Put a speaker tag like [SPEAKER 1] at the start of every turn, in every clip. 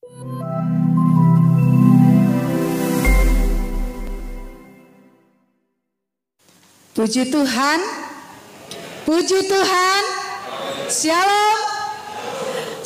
[SPEAKER 1] Puji Tuhan, puji Tuhan, Shalom.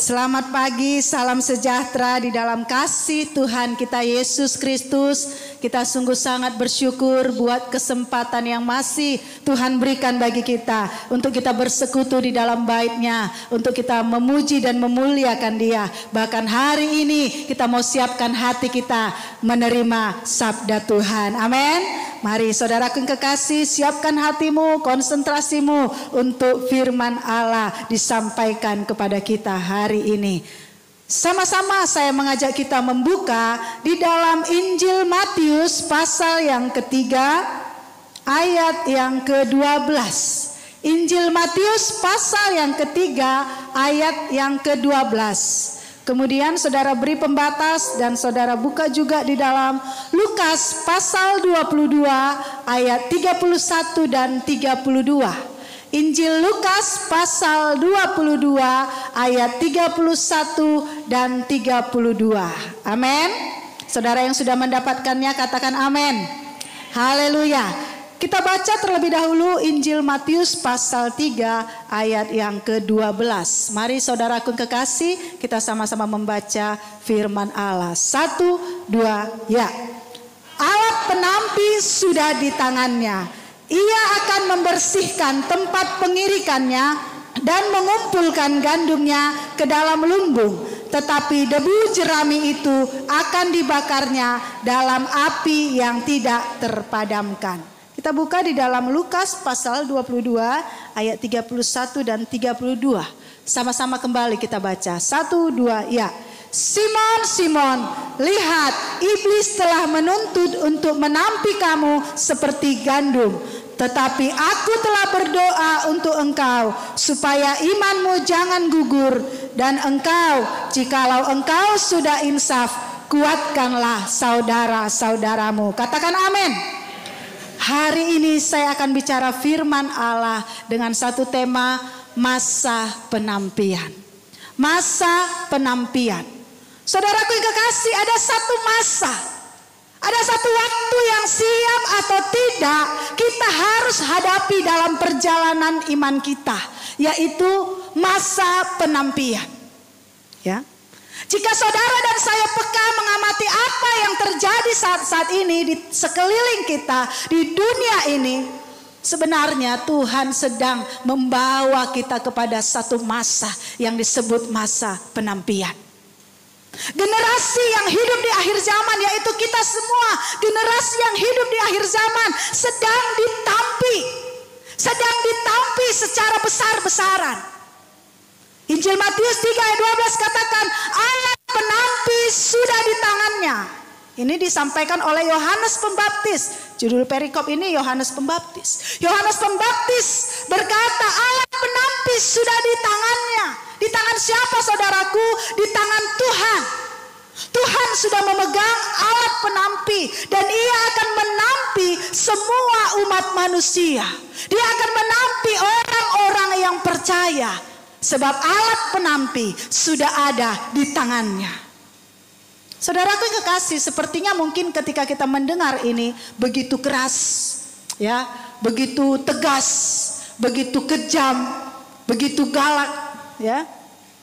[SPEAKER 1] Selamat pagi, salam sejahtera di dalam kasih Tuhan kita Yesus Kristus. Kita sungguh sangat bersyukur buat kesempatan yang masih Tuhan berikan bagi kita untuk kita bersekutu di dalam bait-Nya, untuk kita memuji dan memuliakan Dia. Bahkan hari ini kita mau siapkan hati kita menerima sabda Tuhan. Amin. Mari saudaraku yang kekasih, siapkan hatimu, konsentrasimu untuk firman Allah disampaikan kepada kita hari ini. Sama-sama saya mengajak kita membuka di dalam Injil Matius pasal yang ketiga ayat yang ke-12. Injil Matius pasal yang ketiga ayat yang ke-12. Kemudian saudara beri pembatas dan saudara buka juga di dalam Lukas pasal 22 ayat 31 dan 32. Injil Lukas pasal 22 ayat 31 dan 32. Amin. Saudara yang sudah mendapatkannya katakan amin. Haleluya. Kita baca terlebih dahulu Injil Matius pasal 3 ayat yang ke-12. Mari saudaraku kekasih, kita sama-sama membaca firman Allah. 1, 2, ya. Alat penampi sudah di tangannya. Ia akan membersihkan tempat pengirikannya dan mengumpulkan gandumnya ke dalam lumbung. Tetapi debu jerami itu akan dibakarnya dalam api yang tidak terpadamkan. Kita buka di dalam Lukas pasal 22 ayat 31 dan 32. Sama-sama kembali kita baca. 1, 2, ya. Simon, Simon, lihat iblis telah menuntut untuk menampi kamu seperti gandum. Tetapi aku telah berdoa untuk engkau supaya imanmu jangan gugur. Dan engkau, jikalau engkau sudah insaf, kuatkanlah saudara-saudaramu. Katakan amin. Hari ini saya akan bicara firman Allah dengan satu tema, masa penampian. Masa penampian. Saudaraku yang kekasih, ada satu masa, ada satu waktu yang siap atau tidak kita harus hadapi dalam perjalanan iman kita, yaitu masa penampian. Ya. Jika saudara dan saya peka mengamati apa yang terjadi saat ini di sekeliling kita, di dunia ini, sebenarnya Tuhan sedang membawa kita kepada satu masa yang disebut masa penampian. Generasi yang hidup di akhir zaman, yaitu kita semua, generasi yang hidup di akhir zaman sedang ditampi secara besar-besaran. Injil Matius 3 ayat 12 katakan, alat penampi sudah di tangannya. Ini disampaikan oleh Yohanes Pembaptis. Judul perikop ini Yohanes Pembaptis. Yohanes Pembaptis berkata, alat penampi sudah di tangannya. Di tangan siapa saudaraku? Di tangan Tuhan. Tuhan sudah memegang alat penampi dan Ia akan menampi semua umat manusia. Dia akan menampi orang-orang yang percaya. Sebab alat penampi sudah ada di tangannya. Saudaraku yang kekasih, sepertinya mungkin ketika kita mendengar ini begitu keras, ya, begitu tegas, begitu kejam, begitu galak, ya.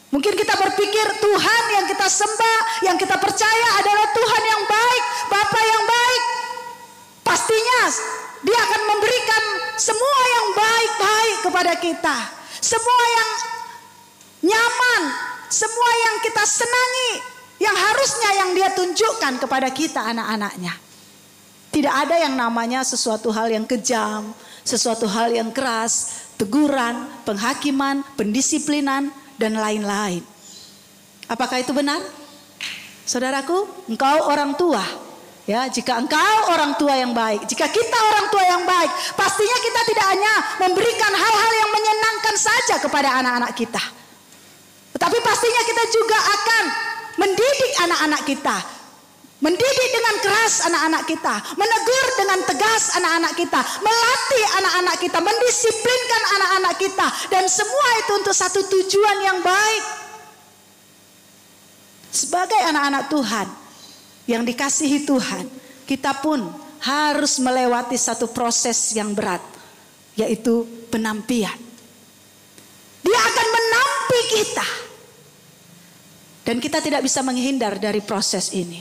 [SPEAKER 1] Mungkin kita berpikir Tuhan yang kita sembah, yang kita percaya adalah Tuhan yang baik, Bapa yang baik. Pastinya Dia akan memberikan semua yang baik-baik kepada kita. Semua yang nyaman, semua yang kita senangi, yang harusnya yang Dia tunjukkan kepada kita anak-anaknya. Tidak ada yang namanya sesuatu hal yang kejam, sesuatu hal yang keras, teguran, penghakiman, pendisiplinan, dan lain-lain. Apakah itu benar? Saudaraku, engkau orang tua. Ya, jika engkau orang tua yang baik, jika kita orang tua yang baik, pastinya kita tidak hanya memberikan hal-hal yang menyenangkan saja kepada anak-anak kita. Tetapi pastinya kita juga akan mendidik anak-anak kita. Mendidik dengan keras anak-anak kita, menegur dengan tegas anak-anak kita, melatih anak-anak kita, mendisiplinkan anak-anak kita, dan semua itu untuk satu tujuan yang baik. sebagai anak-anak Tuhan yang dikasihi Tuhan, kita pun harus melewati satu proses yang berat, yaitu penampian. Dia akan menampi kita. Dan kita tidak bisa menghindar dari proses ini.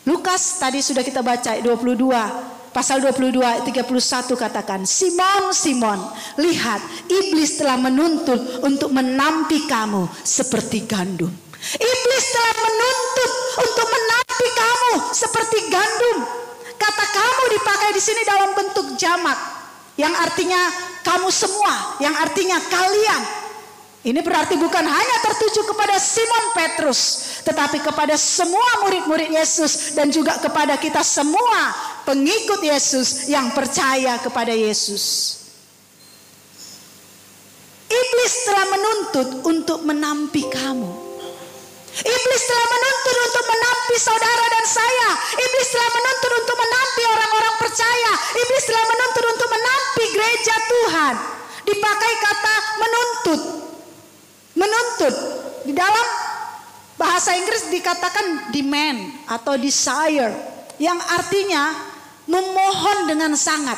[SPEAKER 1] Lukas tadi sudah kita baca 22, pasal 22 ayat 31 katakan, Simon, Simon, lihat iblis telah menuntut untuk menampi kamu seperti gandum. Iblis telah menuntut untuk menampi kamu seperti gandum. Kata kamu dipakai di sini dalam bentuk jamak, yang artinya kamu semua, yang artinya kalian. Ini berarti bukan hanya tertuju kepada Simon Petrus, tetapi kepada semua murid-murid Yesus dan juga kepada kita semua pengikut Yesus yang percaya kepada Yesus. Iblis telah menuntut untuk menampi kamu. Iblis telah menuntut untuk menampi saudara dan saya. Iblis telah menuntut untuk menampi orang-orang percaya. Iblis telah menuntut untuk menampi gereja Tuhan. Dipakai kata menuntut. Menuntut. Di dalam bahasa Inggris dikatakan demand atau desire, yang artinya memohon dengan sangat.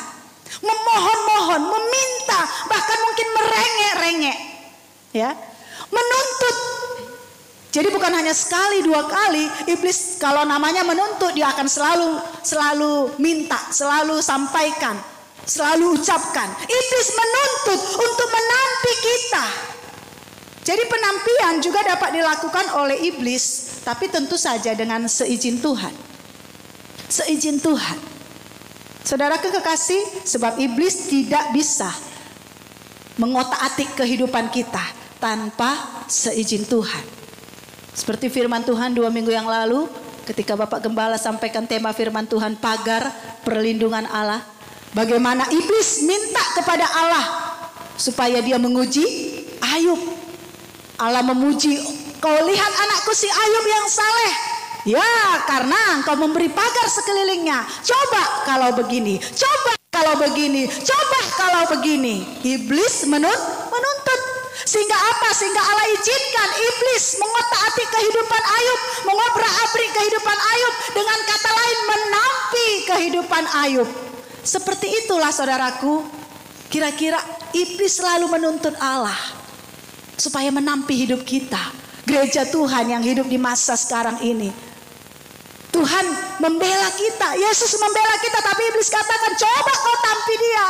[SPEAKER 1] Memohon-mohon, meminta, bahkan mungkin merengek-rengek. Ya. Menuntut. Jadi bukan hanya sekali, dua kali, iblis kalau namanya menuntut, dia akan selalu minta, selalu sampaikan, selalu ucapkan. Iblis menuntut untuk menampi kita. Jadi penampian juga dapat dilakukan oleh iblis, tapi tentu saja dengan seizin Tuhan. Seizin Tuhan. Saudara kekasih, sebab iblis tidak bisa mengotak-atik kehidupan kita tanpa seizin Tuhan. Seperti firman Tuhan 2 minggu yang lalu, ketika Bapak Gembala sampaikan tema firman Tuhan, pagar perlindungan Allah. Bagaimana iblis minta kepada Allah supaya dia menguji Ayub. Allah memuji, kau lihat anakku si Ayub yang saleh. Ya, karena engkau memberi pagar sekelilingnya. Coba kalau begini, coba kalau begini, coba kalau begini. Iblis menuntut. Sehingga apa? Sehingga Allah izinkan iblis mengotak-atik kehidupan Ayub, mengobrak-abrik kehidupan Ayub, dengan kata lain menampi kehidupan Ayub. Seperti itulah saudaraku, kira-kira iblis selalu menuntut Allah supaya menampi hidup kita. Gereja Tuhan yang hidup di masa sekarang ini, Tuhan membela kita, Yesus membela kita, tapi iblis katakan, coba kau tampi dia,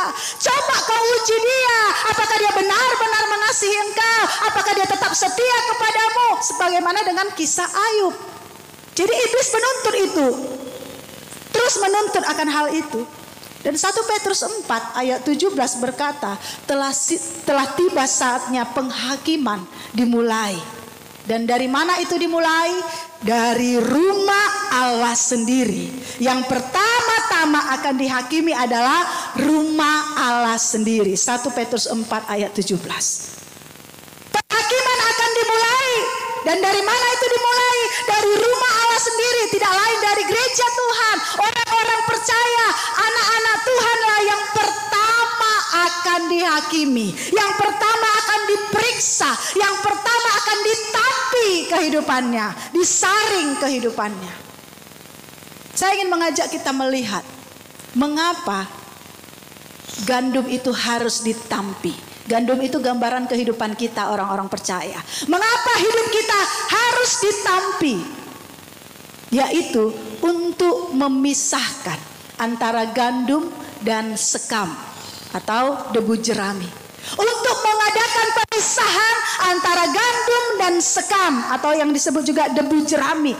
[SPEAKER 1] coba kau uji dia, apakah dia benar-benar mengasihi engkau, apakah dia tetap setia kepadamu, sebagaimana dengan kisah Ayub. Jadi iblis menuntut itu, terus menuntut akan hal itu. Dan 1 Petrus 4 ayat 17 berkata, telah tiba saatnya penghakiman dimulai. Dan dari mana itu dimulai? Dari rumah Allah sendiri. Yang pertama-tama akan dihakimi adalah rumah Allah sendiri. 1 Petrus 4 ayat 17. Penghakiman akan dimulai. Dan dari mana itu dimulai? Dari rumah Allah sendiri. Tidak lain dari gereja Tuhan. Orang-orang percaya, anak-anak Tuhanlah yang pertama akan dihakimi. Yang pertama akan diperiksa. Yang pertama akan ditampi kehidupannya, disaring kehidupannya. Saya ingin mengajak kita melihat mengapa gandum itu harus ditampi. Gandum itu gambaran kehidupan kita orang-orang percaya. Mengapa hidup kita harus ditampi? Yaitu untuk memisahkan antara gandum dan sekam atau debu jerami. Untuk mengadakan pemisahan antara gandum dan sekam atau yang disebut juga debu jerami.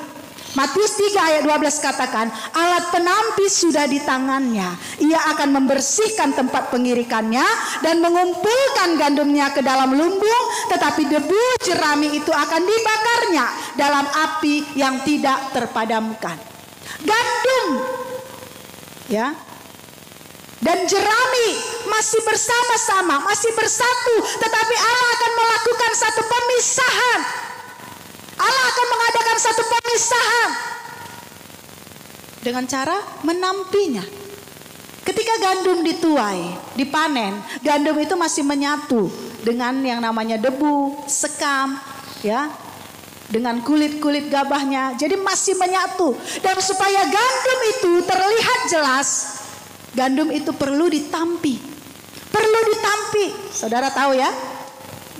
[SPEAKER 1] Matius 3 ayat 12 katakan, alat penampi sudah di tangannya. Ia akan membersihkan tempat pengirikannya dan mengumpulkan gandumnya ke dalam lumbung, tetapi debu jerami itu akan dibakarnya dalam api yang tidak terpadamkan. Gandum, ya, dan jerami masih bersama-sama, masih bersatu, tetapi Allah akan melakukan satu pemisahan. Allah akan mengadakan satu pemisahan dengan cara menampinya. Ketika gandum dituai, dipanen, gandum itu masih menyatu dengan yang namanya debu, sekam, ya. dengan kulit-kulit gabahnya. Jadi masih menyatu. Dan supaya gandum itu terlihat jelas, gandum itu perlu ditampi. Perlu ditampi. Saudara tahu ya,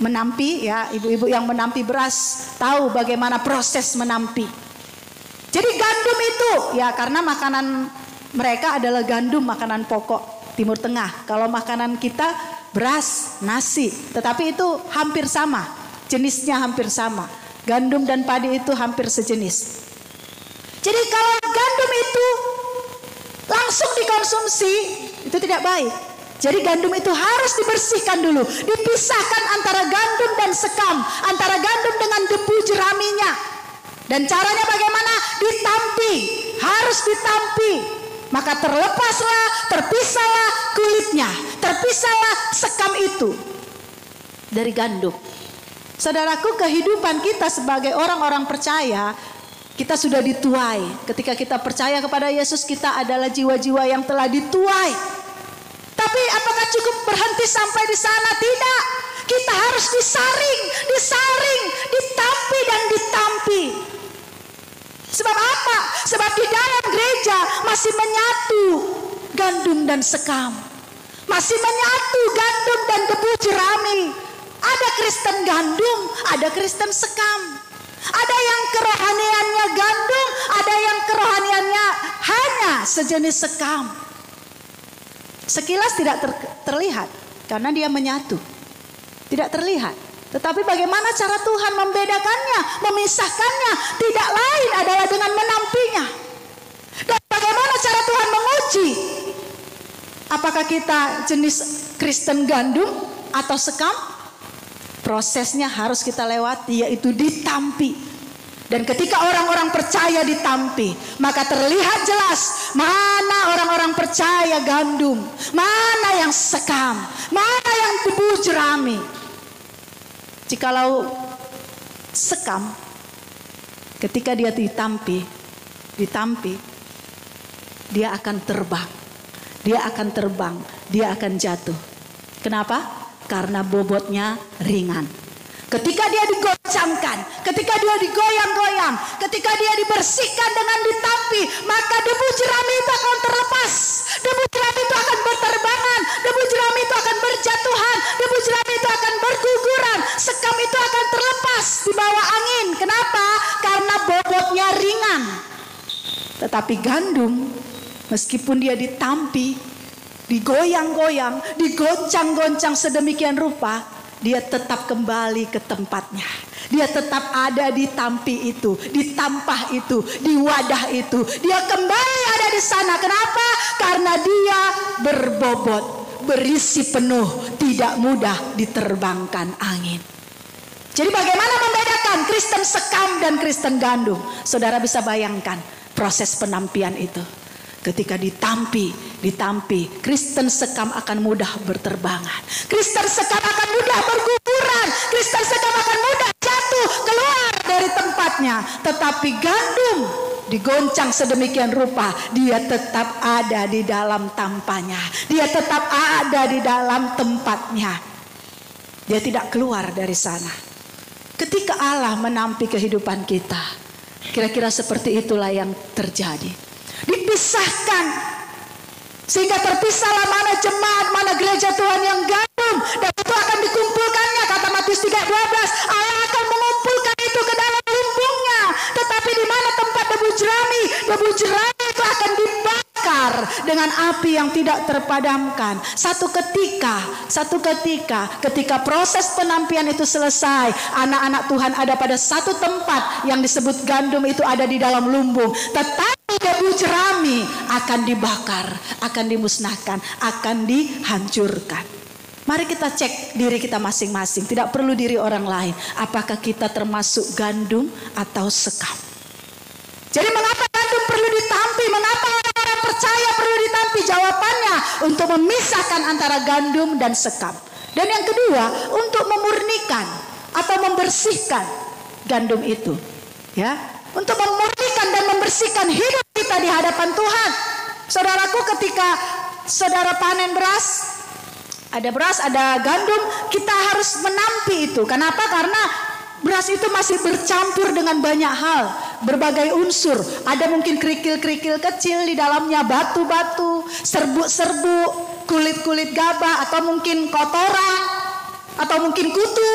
[SPEAKER 1] menampi ya, ibu-ibu yang menampi beras tahu bagaimana proses menampi. Jadi gandum itu ya, karena makanan mereka adalah gandum, makanan pokok Timur Tengah. Kalau makanan kita beras, nasi, tetapi itu hampir sama, jenisnya hampir sama. Gandum dan padi itu hampir sejenis. Jadi kalau gandum itu langsung dikonsumsi, itu tidak baik. Jadi gandum itu harus dibersihkan dulu, dipisahkan antara gandum dan sekam, antara gandum dengan debu jeraminya. Dan caranya bagaimana? Ditampi, harus ditampi. Maka terlepaslah, terpisahlah kulitnya, terpisahlah sekam itu dari gandum. Saudaraku, kehidupan kita sebagai orang-orang percaya, kita sudah dituai. Ketika kita percaya kepada Yesus, kita adalah jiwa-jiwa yang telah dituai. Tapi apakah cukup berhenti sampai di sana? Tidak. Kita harus disaring, ditampi dan ditampi. Sebab apa? Sebab di dalam gereja masih menyatu gandum dan sekam. Masih menyatu gandum dan debu jerami. Ada Kristen gandum, ada Kristen sekam. Ada yang kerohaniannya gandum, ada yang kerohaniannya hanya sejenis sekam. Sekilas tidak terlihat karena dia menyatu. Tidak terlihat. Tetapi bagaimana cara Tuhan membedakannya, memisahkannya? Tidak lain adalah dengan menampinya. Dan bagaimana cara Tuhan menguji? Apakah kita jenis Kristen gandum atau sekam? Prosesnya harus kita lewati, yaitu ditampi. Dan ketika orang-orang percaya ditampi, maka terlihat jelas mana orang-orang percaya gandum, mana yang sekam, mana yang debu jerami. Jikalau sekam, ketika dia ditampi, dia akan terbang, dia akan jatuh. Kenapa? Karena bobotnya ringan. Ketika dia digoncangkan, ketika dia digoyang-goyang, ketika dia dibersihkan dengan ditampi, maka debu jerami itu akan terlepas. Debu jerami itu akan berterbangan, debu jerami itu akan berjatuhan, debu jerami itu akan berguguran, sekam itu akan terlepas di bawah angin. Kenapa? Karena bobotnya ringan. Tetapi gandum, meskipun dia ditampi, digoyang-goyang, digoncang-goncang sedemikian rupa, dia tetap kembali ke tempatnya. Dia tetap ada di tampi itu, di tampah itu, di wadah itu. Dia kembali ada di sana. Kenapa? Karena dia berbobot, berisi penuh, tidak mudah diterbangkan angin. Jadi bagaimana membedakan Kristen sekam dan Kristen gandum? Saudara bisa bayangkan proses penampian itu. Ketika ditampi, Kristen sekam akan mudah berterbangan. Kristen sekam akan mudah berguguran. Kristen sekam akan mudah jatuh keluar dari tempatnya. Tetapi gandum digoncang sedemikian rupa, dia tetap ada di dalam tampanya. Dia tetap ada di dalam tempatnya. Dia tidak keluar dari sana. Ketika Allah menampi kehidupan kita, kira-kira seperti itulah yang terjadi. Dipisahkan sehingga terpisahlah mana jemaat, mana gereja Tuhan yang gandum, dan itu akan dikumpulkannya. Kata Matius 3:12, Allah akan mengumpulkan itu ke dalam lumbungnya. Tetapi di mana tempat debu jerami itu akan dibakar dengan api yang tidak terpadamkan. Satu ketika ketika proses penampian itu selesai, anak-anak Tuhan ada pada satu tempat yang disebut gandum, itu ada di dalam lumbung. Tetapi debu jerami akan dibakar, akan dimusnahkan, akan dihancurkan. Mari kita cek diri kita masing-masing. Tidak perlu diri orang lain. Apakah kita termasuk gandum atau sekam? Jadi mengapa gandum perlu ditampi? Mengapa orang-orang percaya perlu ditampi? Jawabannya untuk memisahkan antara gandum dan sekam. Dan yang kedua, untuk memurnikan atau membersihkan gandum itu. Ya, untuk memurnikan dan membersihkan hidup kita di hadapan Tuhan. Saudaraku, ketika saudara panen beras, ada gandum, kita harus menampi itu. Kenapa? Karena Beras itu masih bercampur dengan banyak hal, berbagai unsur. Ada mungkin kerikil-kerikil kecil di dalamnya, batu-batu, serbuk-serbuk, kulit-kulit gabah, atau mungkin kotoran, atau mungkin kutu.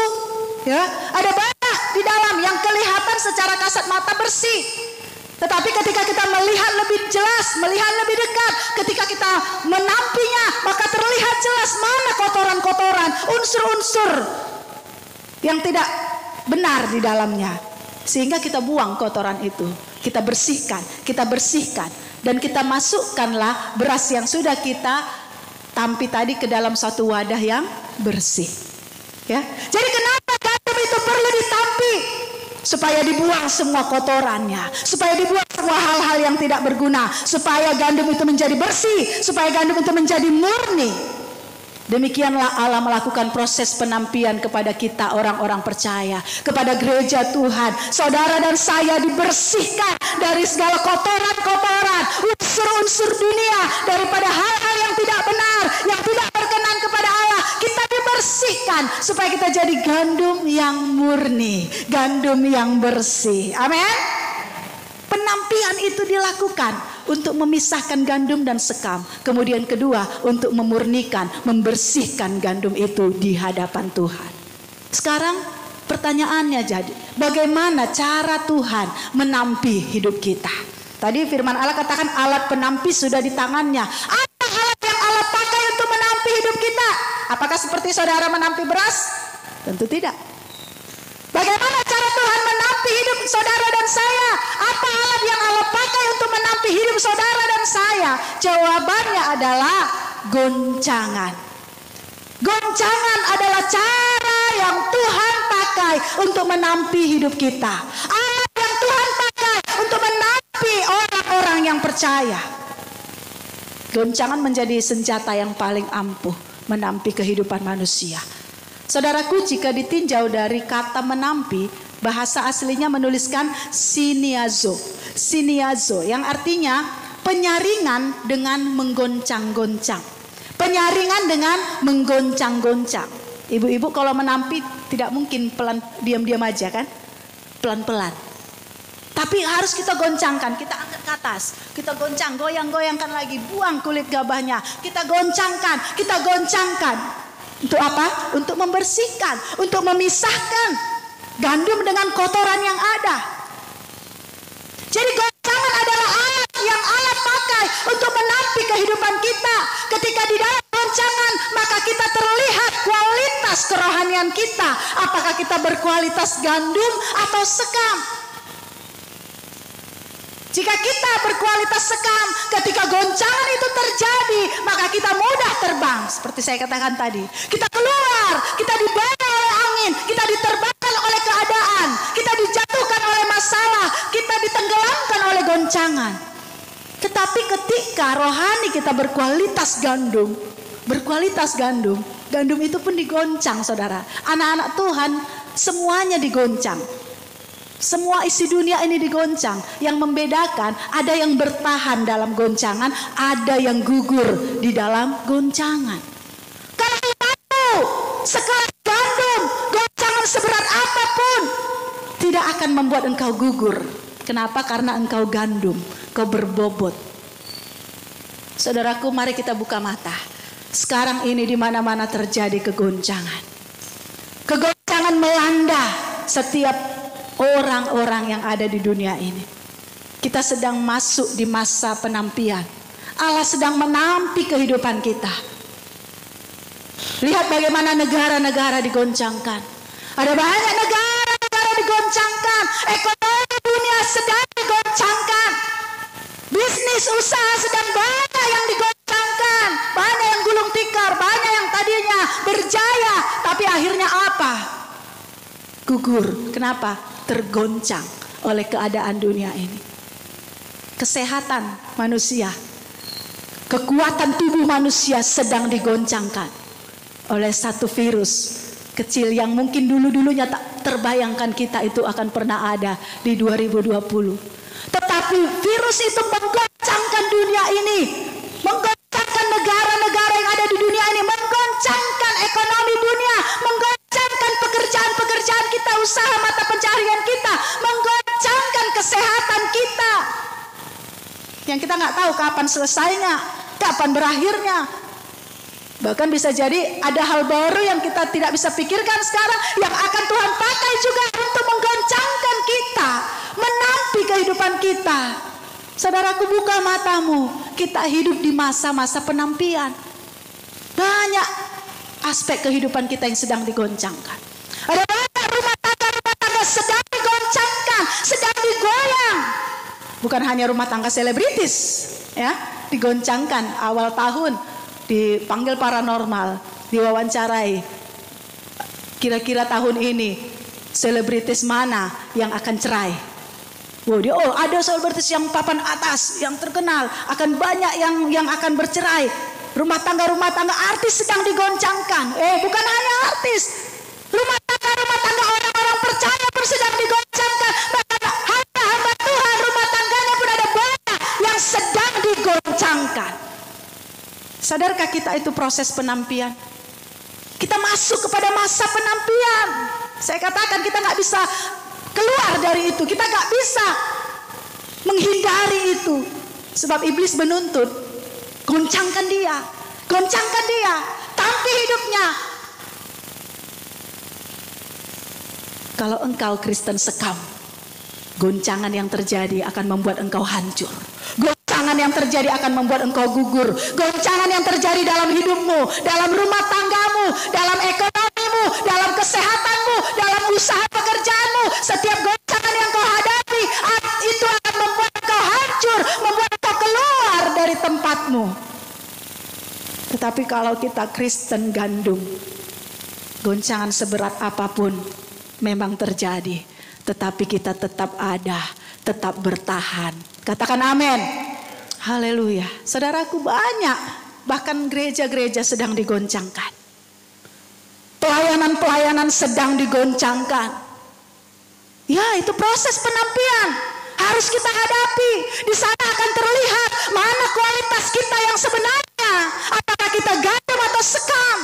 [SPEAKER 1] Ya, ada banyak di dalam yang kelihatan secara kasat mata bersih. Tetapi ketika kita melihat lebih jelas, melihat lebih dekat, ketika kita menampinya, maka terlihat jelas mana kotoran-kotoran, unsur-unsur yang tidak benar di dalamnya. Sehingga kita buang kotoran itu, kita bersihkan, dan kita masukkanlah beras yang sudah kita tampi tadi ke dalam satu wadah yang bersih. Ya, jadi kenapa gandum itu perlu ditampi? Supaya dibuang semua kotorannya, supaya dibuang semua hal-hal yang tidak berguna, supaya gandum itu menjadi bersih, supaya gandum itu menjadi murni. Demikianlah Allah melakukan proses penampian kepada kita orang-orang percaya, kepada gereja Tuhan. Saudara dan saya dibersihkan dari segala kotoran-kotoran, unsur-unsur dunia, daripada hal-hal yang tidak benar, yang tidak berkenan kepada Allah. Kita dibersihkan supaya kita jadi gandum yang murni, gandum yang bersih. Amin. Penampian itu dilakukan untuk memisahkan gandum dan sekam. Kemudian kedua, untuk memurnikan, membersihkan gandum itu di hadapan Tuhan. Sekarang pertanyaannya jadi, bagaimana cara Tuhan menampi hidup kita? Tadi firman Allah katakan alat penampi sudah di tangannya. Apa alat yang Allah pakai untuk menampi hidup kita? Apakah seperti saudara menampi beras? Tentu tidak. Bagaimana cara Tuhan menampi hidup saudara dan saya? Apa alat yang Allah pakai untuk menampi hidup saudara dan saya? Jawabannya adalah goncangan. Goncangan adalah cara yang Tuhan pakai untuk menampi hidup kita. Alat yang Tuhan pakai untuk menampi orang-orang yang percaya. Goncangan menjadi senjata yang paling ampuh menampi kehidupan manusia. Saudaraku, jika ditinjau dari kata menampi, bahasa aslinya menuliskan siniazo. Siniazo yang artinya penyaringan dengan menggoncang-goncang. Penyaringan dengan menggoncang-goncang. Ibu-ibu kalau menampi tidak mungkin pelan, diam-diam aja kan? Pelan-pelan. Tapi harus kita goncangkan, kita angkat ke atas. Kita goncang, goyang-goyangkan lagi, buang kulit gabahnya. Kita goncangkan. Untuk apa? Untuk membersihkan, untuk memisahkan gandum dengan kotoran yang ada. Jadi goncangan adalah alat yang Allah pakai untuk menampi kehidupan kita. Ketika di dalam goncangan, maka kita terlihat kualitas kerohanian kita. Apakah kita berkualitas gandum atau sekam? Jika kita berkualitas sekam, ketika goncangan itu terjadi, maka kita mudah terbang. Seperti saya katakan tadi, kita keluar, kita dibawa oleh angin, kita diterbangkan oleh keadaan, kita dijatuhkan oleh masalah, kita ditenggelamkan oleh goncangan. Tetapi ketika rohani kita berkualitas gandum, gandum itu pun digoncang, saudara. Anak-anak Tuhan semuanya digoncang. Semua isi dunia ini digoncang. Yang membedakan ada yang bertahan dalam goncangan, ada yang gugur di dalam goncangan. Kalau kamu sekelas gandum, goncangan seberat apapun tidak akan membuat engkau gugur. Kenapa? Karena engkau gandum, kau berbobot. Saudaraku, mari kita buka mata. Sekarang ini di mana-mana terjadi kegoncangan. Kegoncangan melanda setiap orang-orang yang ada di dunia ini. Kita sedang masuk di masa penampian. Allah sedang menampi kehidupan kita. Lihat bagaimana negara-negara digoncangkan. Ada banyak negara-negara digoncangkan. Ekonomi dunia sedang digoncangkan. Bisnis usaha sedang banyak yang digoncangkan. Banyak yang gulung tikar, banyak yang tadinya berjaya, tapi akhirnya apa? Gugur. Kenapa? Tergoncang oleh keadaan dunia ini. Kesehatan manusia, kekuatan tubuh manusia sedang digoncangkan oleh satu virus kecil yang mungkin dulu-dulunya tak terbayangkan kita itu akan pernah ada di 2020. Tetapi virus itu menggoncangkan dunia ini, menggoncangkan negara-negara yang ada di dunia ini, menggoncangkan ekonomi dunia, menggoncangkan pekerjaan-pekerjaan kita, usaha mata pencaharian kita, menggoncangkan kesehatan kita. Yang kita nggak tahu kapan selesainya, kapan berakhirnya. Bahkan bisa jadi ada hal baru yang kita tidak bisa pikirkan sekarang, yang akan Tuhan pakai juga untuk menggoncangkan kita, menampi kehidupan kita. Saudaraku, buka matamu, kita hidup di masa-masa penampian. Banyak aspek kehidupan kita yang sedang digoncangkan. Ada banyak rumah tangga sedang digoncangkan, sedang digoyang. Bukan hanya rumah tangga selebritis, ya, digoncangkan. Awal tahun dipanggil paranormal, diwawancarai. Kira-kira tahun ini selebritis mana yang akan cerai? Ada selebritis yang papan atas, yang terkenal, akan banyak yang akan bercerai. Rumah tangga artis sedang digoncangkan. Bukan hanya artis, rumah tangga orang-orang percaya pun sedang digoncangkan. Bahkan hamba-hamba Tuhan rumah tangganya pun ada banyak yang sedang digoncangkan. Sadarkah kita itu proses penampian? Kita masuk kepada masa penampian. Saya katakan kita nggak bisa keluar dari itu. Kita nggak bisa menghindari itu. Sebab iblis menuntut, goncangkan dia, tampi hidupnya. Kalau engkau Kristen sekam, goncangan yang terjadi akan membuat engkau hancur. Goncangan yang terjadi akan membuat engkau gugur. Goncangan yang terjadi dalam hidupmu, dalam rumah tanggamu, dalam ekonomimu, dalam kesehatanmu, dalam usaha pekerjaanmu. Setiap goncangan yang kau hadapi, itu akan membuat engkau hancur, membuat engkau keluar dari tempatmu. Tetapi kalau kita Kristen gandum, goncangan seberat apapun memang terjadi, tetapi kita tetap ada, tetap bertahan. Katakan amin. Haleluya. Saudaraku, banyak bahkan gereja-gereja sedang digoncangkan. Pelayanan-pelayanan sedang digoncangkan. Ya, itu proses penampian. Harus kita hadapi. Di sana akan terlihat mana kualitas kita yang sebenarnya. Apakah kita gandum atau sekam?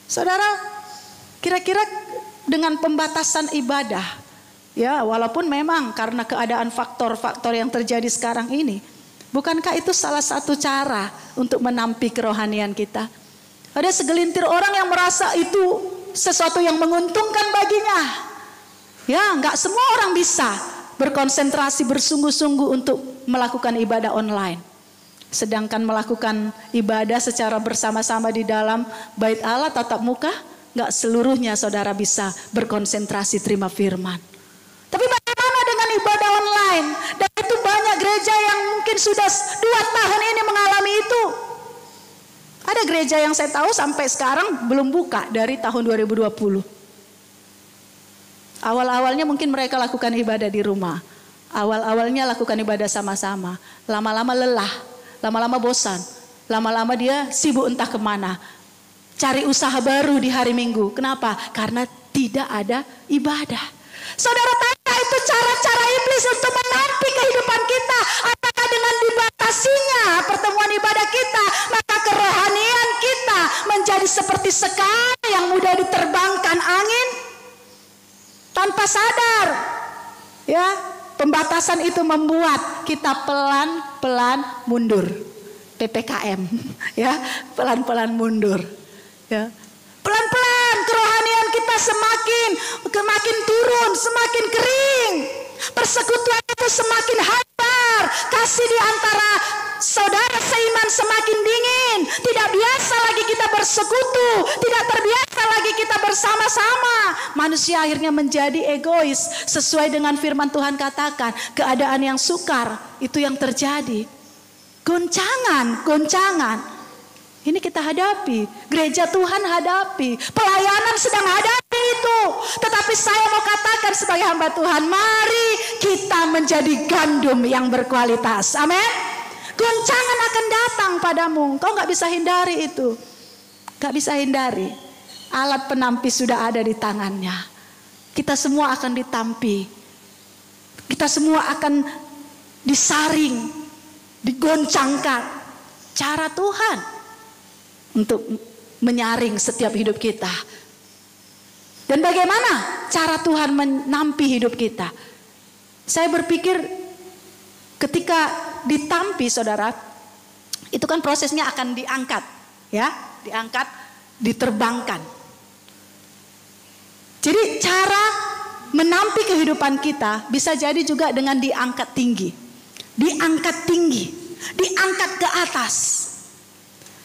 [SPEAKER 1] Saudara, kira-kira dengan pembatasan ibadah, ya, walaupun memang karena keadaan faktor-faktor yang terjadi sekarang ini, bukankah itu salah satu cara untuk menampi kerohanian kita? Ada segelintir orang yang merasa itu sesuatu yang menguntungkan baginya. Ya, nggak semua orang bisa berkonsentrasi bersungguh-sungguh untuk melakukan ibadah online. Sedangkan melakukan ibadah secara bersama-sama di dalam bait Allah tatap muka, nggak seluruhnya saudara bisa berkonsentrasi terima firman. Tapi bagaimana dengan ibadah online? Dan itu banyak gereja yang mungkin sudah 2 tahun ini mengalami itu. Ada gereja yang saya tahu sampai sekarang belum buka dari tahun 2020. Awal-awalnya mungkin mereka lakukan ibadah di rumah. Awal-awalnya lakukan ibadah sama-sama. Lama-lama lelah, lama-lama bosan. Lama-lama dia sibuk entah kemana. Cari usaha baru di hari Minggu. Kenapa? Karena tidak ada ibadah. Saudara, tanya itu cara-cara iblis untuk menampi kehidupan kita. Apakah dengan dibatasinya pertemuan ibadah kita, maka kerohanian kita menjadi seperti sekam yang mudah diterbangkan angin tanpa sadar. Ya, pembatasan itu membuat kita pelan-pelan mundur. PPKM, ya, pelan-pelan mundur. Ya. Pelan-pelan kerohanian kita semakin turun, semakin kering. Persekutuan itu semakin hambar. Kasih di antara saudara seiman semakin dingin. Tidak biasa lagi kita bersekutu, tidak terbiasa lagi kita bersama-sama. Manusia akhirnya menjadi egois. Sesuai dengan firman Tuhan katakan, keadaan yang sukar itu yang terjadi. Goncangan. Ini kita hadapi, gereja Tuhan hadapi, pelayanan sedang hadapi itu. Tetapi saya mau katakan sebagai hamba Tuhan, mari kita menjadi gandum yang berkualitas. Amin. Goncangan akan datang padamu, kau gak bisa hindari itu. Gak bisa hindari. Alat penampi sudah ada di tangannya. Kita semua akan ditampi. Kita semua akan disaring, digoncangkan. Cara Tuhan untuk menyaring setiap hidup kita. Dan bagaimana cara Tuhan menampi hidup kita? Saya berpikir ketika ditampi saudara, itu kan prosesnya akan diangkat, ya, diangkat, diterbangkan. Jadi cara menampi kehidupan kita bisa jadi juga dengan diangkat tinggi, diangkat tinggi, diangkat ke atas.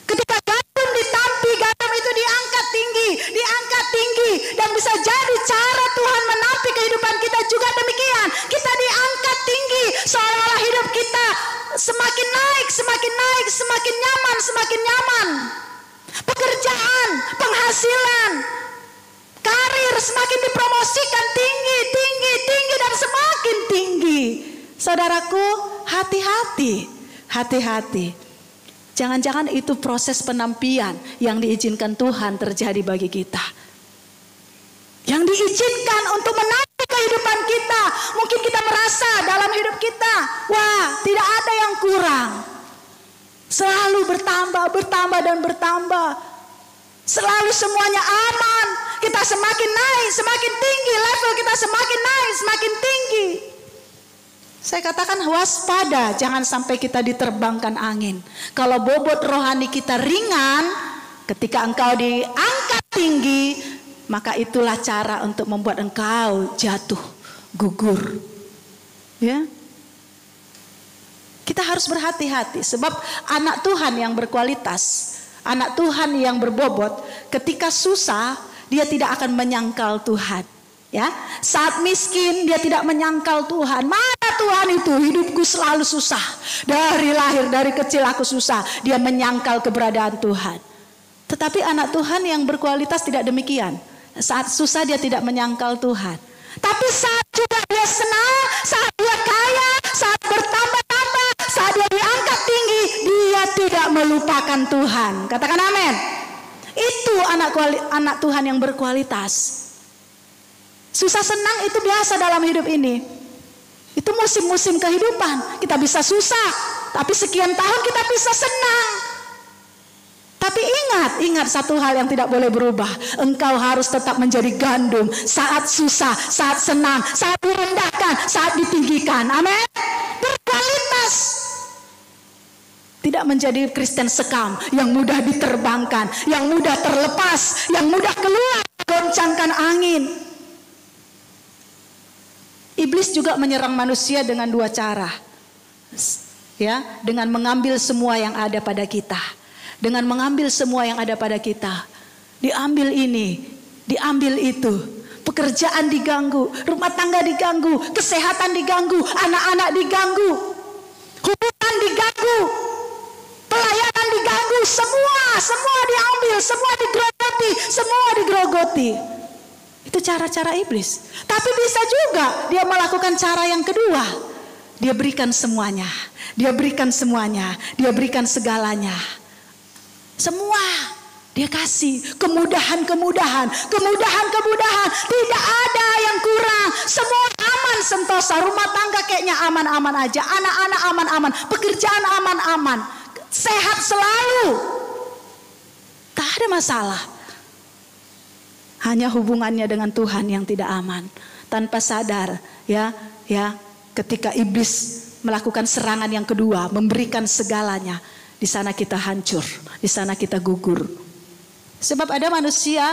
[SPEAKER 1] Ketika gandum ditampi, gandum itu diangkat tinggi, dan bisa jadi cara Tuhan menampi kehidupan kita juga demikian. Kita diangkat tinggi, seolah-olah hidup kita semakin naik, semakin nyaman. Pekerjaan, penghasilan, karir semakin dipromosikan tinggi dan semakin tinggi. Saudaraku, hati-hati. Jangan-jangan itu proses penampian yang diizinkan Tuhan terjadi bagi kita. Yang diizinkan untuk menampi kehidupan kita. Mungkin kita merasa dalam hidup kita, wah, tidak ada yang kurang. Selalu bertambah dan bertambah. Selalu semuanya aman. Kita semakin naik, semakin tinggi. Level kita semakin naik, semakin tinggi. Saya katakan waspada, jangan sampai kita diterbangkan angin. Kalau bobot rohani kita ringan, ketika engkau diangkat tinggi, maka itulah cara untuk membuat engkau jatuh, gugur. Ya. Kita harus berhati-hati, sebab anak Tuhan yang berkualitas, anak Tuhan yang berbobot, ketika susah dia tidak akan menyangkal Tuhan. Ya, saat miskin dia tidak menyangkal Tuhan. Mana Tuhan itu, hidupku selalu susah. Dari lahir, dari kecil aku susah. Dia menyangkal keberadaan Tuhan. Tetapi anak Tuhan yang berkualitas tidak demikian. Saat susah dia tidak menyangkal Tuhan. Tapi saat juga dia senang, saat dia kaya, saat bertambah-tambah, saat dia diangkat tinggi, dia tidak melupakan Tuhan. Katakan amin. Itu anak Tuhan yang berkualitas. Susah senang itu biasa dalam hidup ini. Itu musim-musim kehidupan. Kita bisa susah, tapi sekian tahun kita bisa senang. Tapi ingat satu hal yang tidak boleh berubah. Engkau harus tetap menjadi gandum saat susah, saat senang, saat direndahkan, saat ditinggikan. Amin. Berkualitas. Tidak menjadi Kristen sekam yang mudah diterbangkan, yang mudah terlepas, yang mudah keluar, goncangkan angin. Iblis juga menyerang manusia dengan dua cara. Ya, dengan mengambil semua yang ada pada kita. Dengan mengambil semua yang ada pada kita. Diambil ini, diambil itu. Pekerjaan diganggu, rumah tangga diganggu, kesehatan diganggu, anak-anak diganggu, hubungan diganggu, pelayanan diganggu, semua diambil, semua digerogoti. Itu cara-cara iblis. Tapi bisa juga dia melakukan cara yang kedua. Dia berikan semuanya. Dia berikan segalanya. Semua dia kasih. Kemudahan. Tidak ada yang kurang. Semua aman sentosa. Rumah tangga kayaknya aman-aman aja. Anak-anak aman-aman. Pekerjaan aman-aman. Sehat selalu. Tak ada masalah. Hanya hubungannya dengan Tuhan yang tidak aman. Tanpa sadar, ya, ketika iblis melakukan serangan yang kedua, memberikan segalanya, di sana kita hancur, di sana kita gugur. Sebab ada manusia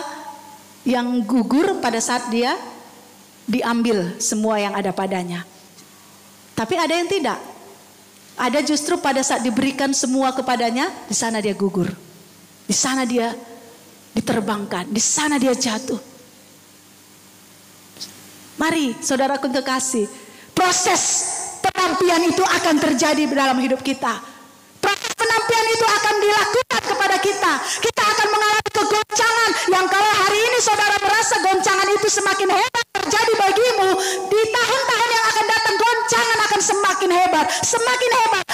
[SPEAKER 1] yang gugur pada saat dia diambil semua yang ada padanya. Tapi ada yang tidak. Ada justru pada saat diberikan semua kepadanya, di sana dia gugur. Di sana dia diterbangkan, di sana dia jatuh. Mari saudaraku kekasih, proses penampian itu akan terjadi dalam hidup kita. Proses penampian itu akan dilakukan kepada kita. Kita akan mengalami kegoncangan yang kalau hari ini saudara merasa goncangan itu semakin hebat terjadi bagimu, di tahun-tahun yang akan datang goncangan akan semakin hebat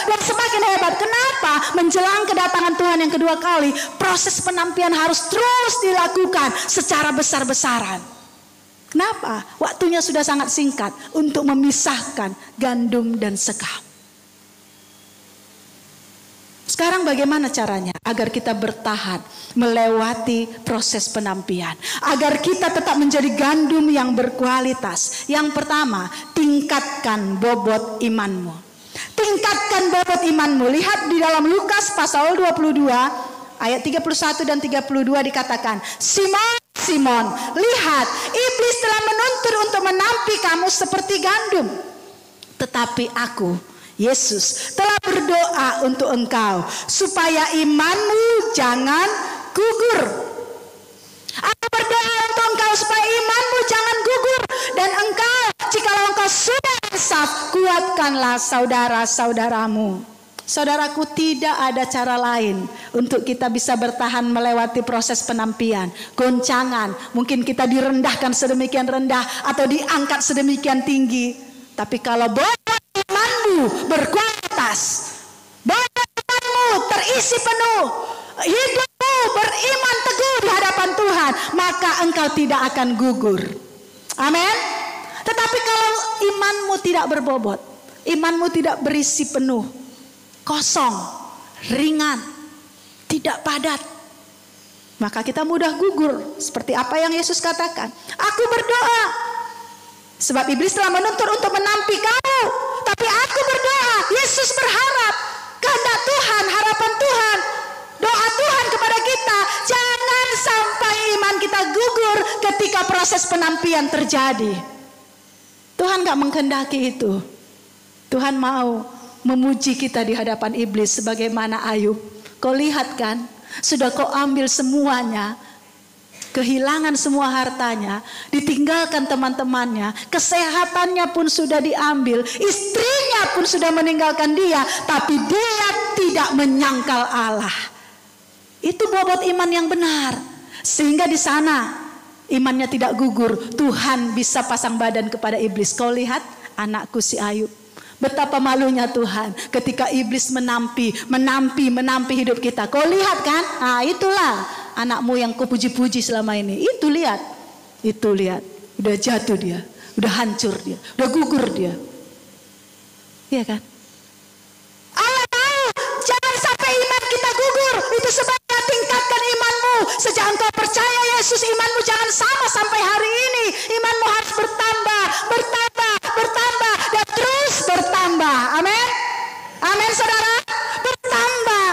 [SPEAKER 1] dan semakin hebat. Kenapa? Menjelang kedatangan Tuhan yang kedua kali, proses penampian harus terus dilakukan secara besar-besaran. Kenapa? Waktunya sudah sangat singkat untuk memisahkan gandum dan sekam. Sekarang bagaimana caranya agar kita bertahan melewati proses penampian, agar kita tetap menjadi gandum yang berkualitas? Yang pertama, tingkatkan bobot imanmu. Tingkatkan bobot imanmu. Lihat di dalam Lukas pasal 22 ayat 31 dan 32 dikatakan, Simon, Simon, lihat, iblis telah menuntut untuk menampi kamu seperti gandum. Tetapi aku, Yesus, telah berdoa untuk engkau supaya imanmu jangan gugur. Aku berdoa untuk engkau supaya imanmu jangan gugur. Dan engkau, jikalau engkau sudah insaf, kuatkanlah saudara-saudaramu. Saudaraku, tidak ada cara lain untuk kita bisa bertahan melewati proses penampian. Goncangan, mungkin kita direndahkan sedemikian rendah atau diangkat sedemikian tinggi. Tapi kalau bobot imanmu berkualitas, bobot imanmu terisi penuh, hidupmu beriman teguh di hadapan Tuhan, maka engkau tidak akan gugur. Amin. Tetapi kalau imanmu tidak berbobot, imanmu tidak berisi penuh, kosong, ringan, tidak padat, maka kita mudah gugur. Seperti apa yang Yesus katakan, aku berdoa sebab iblis telah menuntut untuk menampi kamu, tapi aku berdoa. Yesus berharap kehendak Tuhan, harapan Tuhan, doa Tuhan kepada kita, jangan sampai iman kita gugur ketika proses penampian terjadi. Tuhan gak menghendaki itu. Tuhan mau memuji kita di hadapan iblis sebagaimana Ayub. Kau lihat kan, sudah kau ambil semuanya, kehilangan semua hartanya, ditinggalkan teman-temannya, kesehatannya pun sudah diambil, istrinya pun sudah meninggalkan dia, tapi dia tidak menyangkal Allah. Itu bobot iman yang benar, sehingga di sana imannya tidak gugur. Tuhan bisa pasang badan kepada iblis. Kau lihat anakku si Ayub, betapa malunya Tuhan ketika iblis menampi hidup kita. Kau lihat kan? Ah, itulah anakmu yang kau puji-puji selama ini. Itu lihat. Udah jatuh dia, udah hancur dia, udah gugur dia. Iya kan? Allah tahu jangan sampai iman kita gugur. Itu sebabnya tingkatkan imanmu. Sejak engkau percaya Yesus, imanmu jangan sama sampai hari ini. Imanmu harus bertambah, dan terus bertambah. Amin. Amin saudara. Bertambah.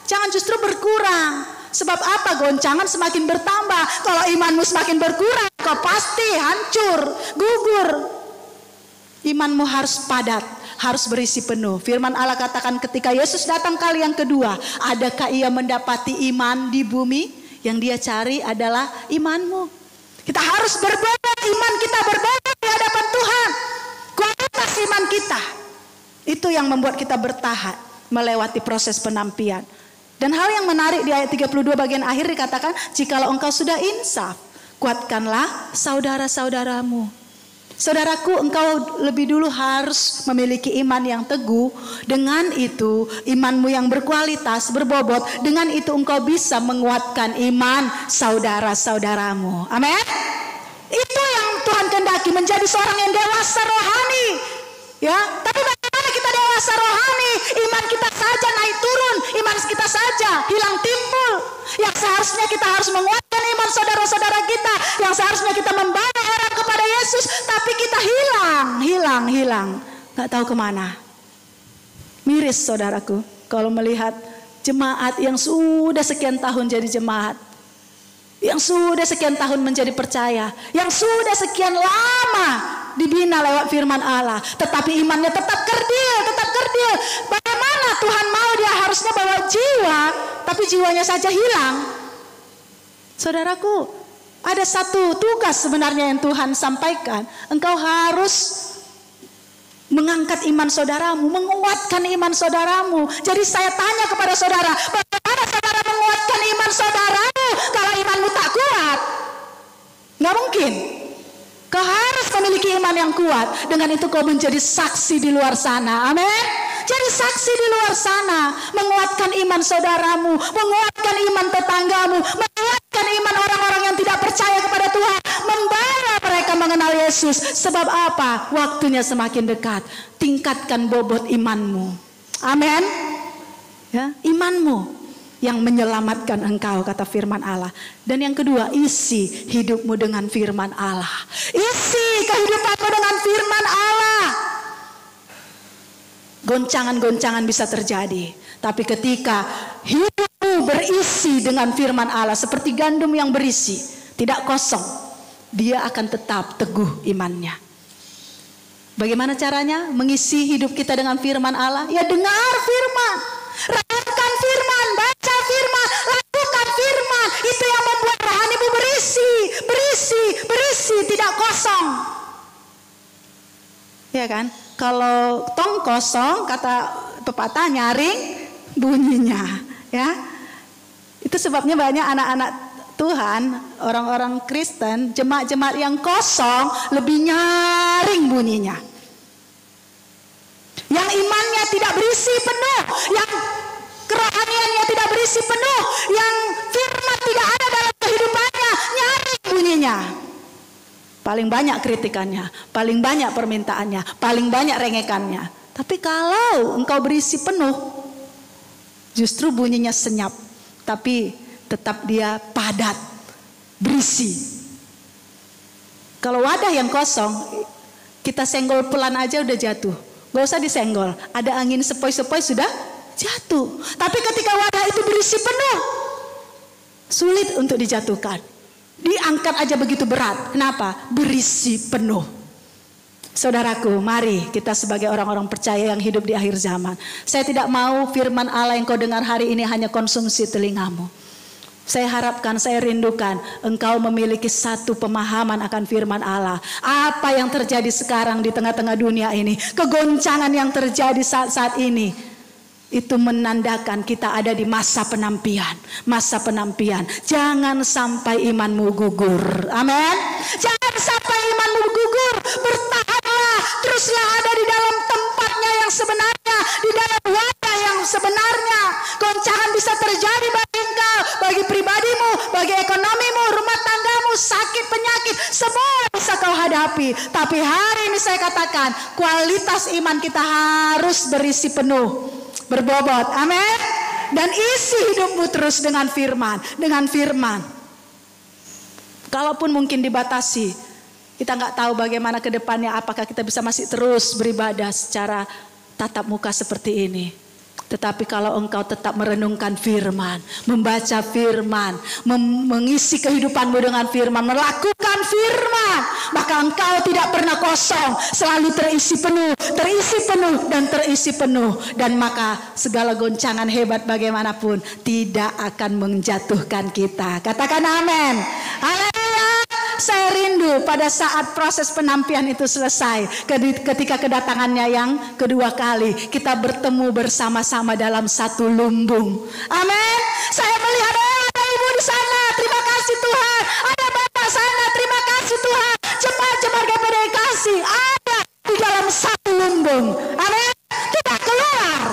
[SPEAKER 1] Jangan justru berkurang. Sebab apa? Goncangan semakin bertambah. Kalau imanmu semakin berkurang, kau pasti hancur, gugur. Imanmu harus padat, harus berisi penuh. Firman Allah katakan ketika Yesus datang kali yang kedua, adakah ia mendapati iman di bumi? Yang dia cari adalah imanmu. Kita harus berbobot, iman kita berbobot di hadapan Tuhan. Kualitas iman kita, itu yang membuat kita bertahan melewati proses penampian. Dan hal yang menarik di ayat 32 bagian akhir dikatakan, jikalau engkau sudah insaf, kuatkanlah saudara-saudaramu. Saudaraku, engkau lebih dulu harus memiliki iman yang teguh. Dengan itu, imanmu yang berkualitas, berbobot. Dengan itu engkau bisa menguatkan iman saudara-saudaramu. Amin. Itu yang Tuhan kehendaki, menjadi seorang yang dewasa rohani. Ya, tapi bagaimana kita dewasa rohani? Iman kita saja naik turun, iman kita saja hilang timbul. Yang seharusnya kita harus menguatkan iman saudara-saudara kita, yang seharusnya kita membawa orang kepada Yesus, tapi kita hilang, nggak tahu kemana. Miris saudaraku, kalau melihat jemaat yang sudah sekian tahun jadi jemaat, yang sudah sekian tahun menjadi percaya, yang sudah sekian lama dibina lewat firman Allah, tetapi imannya tetap kerdil. Bagaimana Tuhan mau dia harusnya bawa jiwa, tapi jiwanya saja hilang. Saudaraku, ada satu tugas sebenarnya yang Tuhan sampaikan. Engkau harus mengangkat iman saudaramu, menguatkan iman saudaramu. Jadi saya tanya kepada saudara, bagaimana saudara menguatkan iman saudaramu kalau imanmu tak kuat? Nggak mungkin. Kau harus memiliki iman yang kuat. Dengan itu kau menjadi saksi di luar sana. Amin. Jadi saksi di luar sana, menguatkan iman saudaramu, menguatkan iman tetanggamu, menguatkan iman orang-orang yang tidak percaya kepada Tuhan, membawa mereka mengenal Yesus. Sebab apa? Waktunya semakin dekat. Tingkatkan bobot imanmu. Amin. Ya, imanmu yang menyelamatkan engkau, kata firman Allah. Dan yang kedua, isi hidupmu dengan firman Allah. Isi kehidupanmu dengan firman Allah. Goncangan-goncangan bisa terjadi, tapi ketika hidupmu berisi dengan firman Allah, seperti gandum yang berisi, tidak kosong, dia akan tetap teguh imannya. Bagaimana caranya mengisi hidup kita dengan firman Allah? Ya, dengar firman, renungkan firman, baca firman, lakukan firman. Itu yang membuat rohanimu berisi, tidak kosong. Ya kan? Kalau tong kosong, kata pepatah, nyaring bunyinya. Ya, itu sebabnya banyak anak-anak Tuhan, orang-orang Kristen, jemaat-jemaat yang kosong lebih nyaring bunyinya. Yang imannya tidak berisi penuh, yang kerohaniannya tidak berisi penuh, yang firman tidak ada dalam kehidupannya, nyaring bunyinya. Paling banyak kritikannya, paling banyak permintaannya, paling banyak rengekannya. Tapi kalau engkau berisi penuh, justru bunyinya senyap, tapi tetap dia padat, berisi. Kalau wadah yang kosong, kita senggol pelan aja udah jatuh. Gak usah disenggol, ada angin sepoi-sepoi sudah jatuh. Tapi ketika wadah itu berisi penuh, sulit untuk dijatuhkan. Diangkat aja begitu berat. Kenapa? Berisi penuh. Saudaraku, mari kita sebagai orang-orang percaya yang hidup di akhir zaman. Saya tidak mau firman Allah yang kau dengar hari ini hanya konsumsi telingamu. Saya harapkan, saya rindukan engkau memiliki satu pemahaman akan firman Allah. Apa yang terjadi sekarang di tengah-tengah dunia ini, kegoncangan yang terjadi saat-saat ini, itu menandakan kita ada di masa penampian. Masa penampian. Jangan sampai imanmu gugur. Amin. Jangan sampai imanmu gugur. Bertahanlah. Teruslah ada di dalam tempatnya yang sebenarnya. Di dalam wadah yang sebenarnya. Goncangan bisa terjadi bagi engkau, bagi pribadimu, bagi ekonomimu, rumah tanggamu, sakit, penyakit. Semua bisa kau hadapi. Tapi hari ini saya katakan, kualitas iman kita harus berisi penuh, berbobot, amin. Dan isi hidupmu terus dengan firman, dengan firman. Kalaupun mungkin dibatasi, kita nggak tahu bagaimana ke depannya, apakah kita bisa masih terus beribadah secara tatap muka seperti ini. Tetapi kalau engkau tetap merenungkan firman, membaca firman, mengisi kehidupanmu dengan firman, melakukan firman, maka engkau tidak pernah kosong, selalu terisi penuh, dan terisi penuh. Dan maka segala goncangan hebat bagaimanapun tidak akan menjatuhkan kita. Katakan amin. Haleluya. Saya rindu pada saat proses penampian itu selesai, ketika kedatangannya yang kedua kali, kita bertemu bersama-sama dalam satu lumbung. Amin. Saya melihat ada ibu di sana, terima kasih Tuhan. Ada bapak sana, terima kasih Tuhan. Jemaat-jemaat GPDI kasih ada di dalam satu lumbung. Amin. Tidak keluar.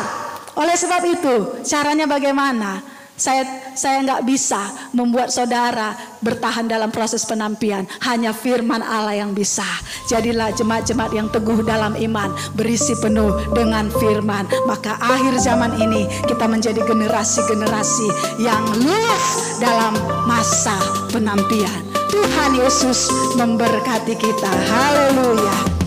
[SPEAKER 1] Oleh sebab itu, caranya bagaimana? Saya nggak bisa membuat saudara bertahan dalam proses penampian. Hanya firman Allah yang bisa. Jadilah jemaat-jemaat yang teguh dalam iman, berisi penuh dengan firman. Maka akhir zaman ini kita menjadi generasi-generasi yang lulus dalam masa penampian. Tuhan Yesus memberkati kita. Haleluya.